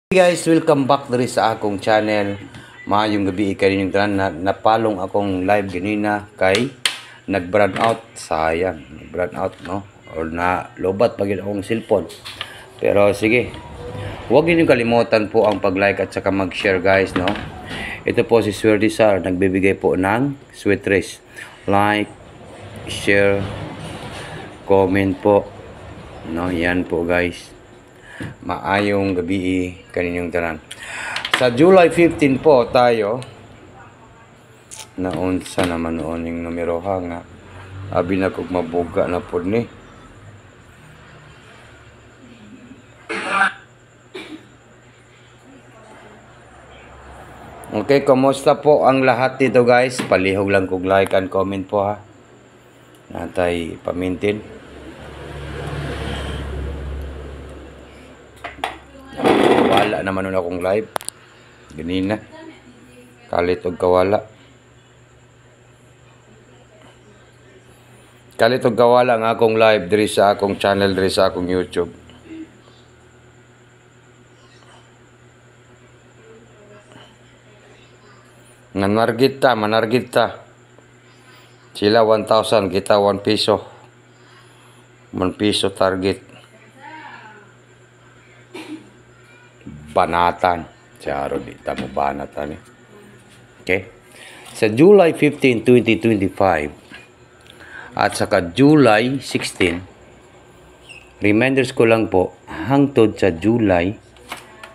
Hey guys, welcome back diri sa akong channel. Maayong gabi kaninyong tanan na napalong akong live ganina kay nag-brand out, sayang, nag-brand out no or na lobat pag akong cellphone. Pero sige. Huwag niyo kalimutan po ang pag-like at saka mag-share guys no. Ito po si Sir Dizar nagbibigay po ng sweet race. Like, share, comment po. No, yan po guys. Maayong gabi kaninyong tanan. Sa July 15 po tayo naunsa naman noon yung numero nga abi na kog mabuga na pod ni. Okay, kumusta po ang lahat dito guys? Palihog lang kog like and comment po ha. Natay pamintin. Wala naman nun akong live ganina, kalit og kawala ang akong live diri sa akong channel diri sa akong YouTube. Manargit ta sila 1,000, kita 1 piso, 1 piso target. Banatan. Charo di tamo banatan eh. Okay. Sa July 15, 2025 at saka July 16, reminders ko lang po hangtod sa July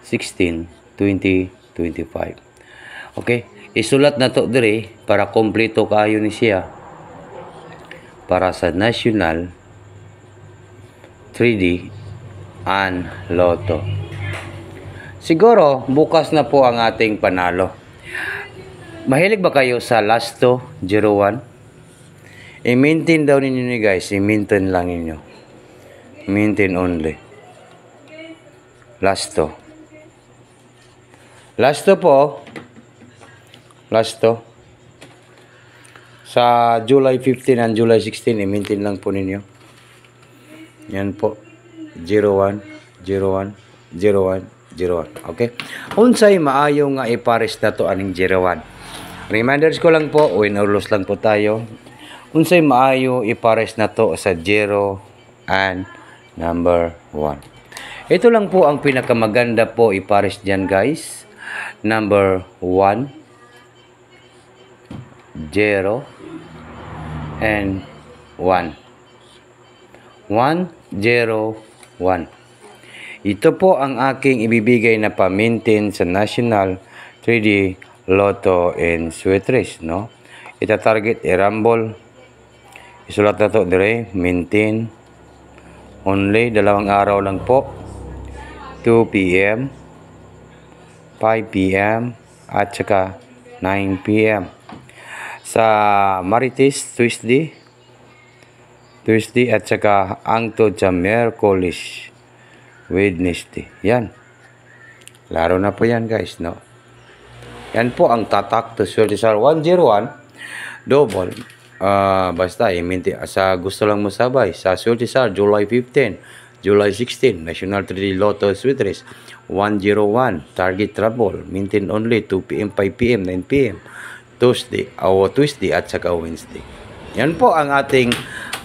16, 2025. Okay. Isulat na to dire para kompleto kayo ni siya para sa National 3D and Lotto. Siguro, bukas na po ang ating panalo. Mahilig ba kayo sa Lasto 01? I-maintain daw ninyo ni guys. I-maintain lang ninyo. Maintain only. Lasto. Lasto po. Lasto. Sa July 15 and July 16, i-maintain lang po ninyo. Yan po. 01, 01, 01. 01. Okay. Unsay maayo nga ipares na to aning 01. Reminders ko lang po, win or lose lang po tayo. Unsay maayo ipares na to sa 0 and number 1. Ito lang po ang pinakamaganda po ipares diyan guys. Number 1, 0 and 1. 1, 0, 1. Ito po ang aking ibibigay na pa-maintain sa National 3D Lotto and Sweet Race, no? Ita-target i-rumble. Isulat na to dire, maintain only, 2 araw lang po. 2 PM, 5 PM, at saka 9 PM. Sa Marites, Tuesday at saka angtod sa Miyerkules, Wednesday. Yan. Laro na po yan guys, no? Yan po ang tatak to Sir Dizar 101 double. Basta sa gusto lang mo sabay sa Sir Dizar July 15, July 16 National 3D Lotto Sweet Race 101 target trouble, maintain only 2 PM, 5 PM, 9 PM, Tuesday at saka Wednesday. Yan po ang ating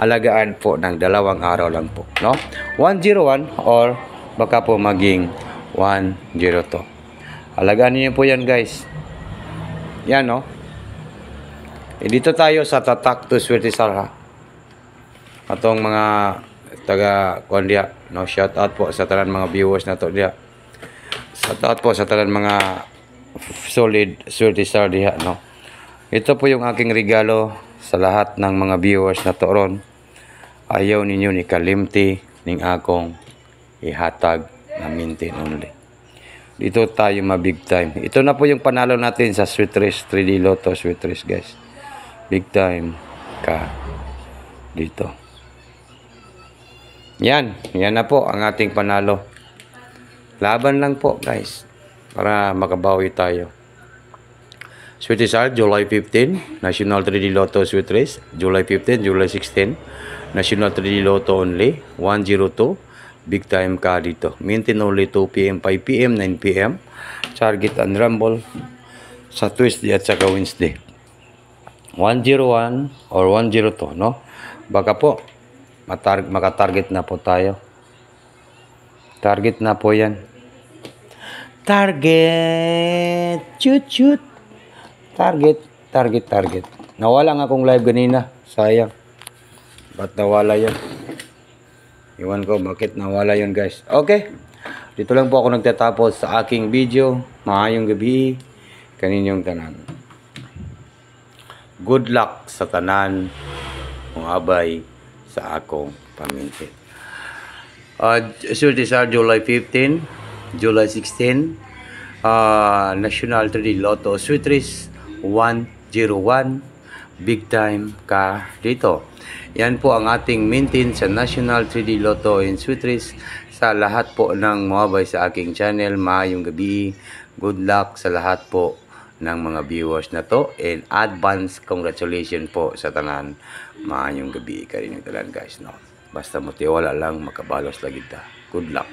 alagaan po ng 2 araw lang po, no? 101 or baka po maging 102. Alagaan niyo po yan guys. Yan no. Dito tayo sa tatak to Sir Dizar ha. Atong mga taga Kondia, no, shout out po sa tanan mga viewers na to diha. Shout out po sa tanan mga solid Sir Dizar diha, no. Ito po yung aking regalo sa lahat ng mga viewers na to ron. Ayaw ninyo ni kalimti ning akong ihatag na maintain only. Dito tayo mabig time. Ito na po yung panalo natin sa Sweet Race 3D Lotto Sweet Race guys. Big time ka dito. Yan na po ang ating panalo. Laban lang po guys para makabawi tayo. Sweet Dizar July 15 National 3D Lotto Sweet Race, July 15, July 16 National 3D Lotto only 102 Big time ka dito. Maintain only 2 p.m., 5 p.m., 9 p.m. Target and rumble sa Tuesday at saka Wednesday. 101 or 102, no? Baka po, makatarget na po tayo. Target na po yan. Target! Chut! Target. Nawala nga akong live ganina. Sayang. Ba't nawala yun? Iwan ko bakit nawala yun, guys. Okay. Dito lang po ako nagtatapos sa aking video. Maayong gabi. Kaninyong tanan. Good luck sa tanan. Kung abay sa akong pamilya. Swerte sa July 15, July 16, National 3D Lotto Sweetres 101, big time ka dito. Yan po ang ating maintain sa National 3D Lotto and Sweetres. Sa lahat po ng mabay sa aking channel, maayong gabi. Good luck sa lahat po ng mga viewers na to, and advance congratulations po sa tanan. Maayong gabi ka rin yung tanan, guys, no? Basta mo tiwala lang, makabalos lagi ta. Good luck.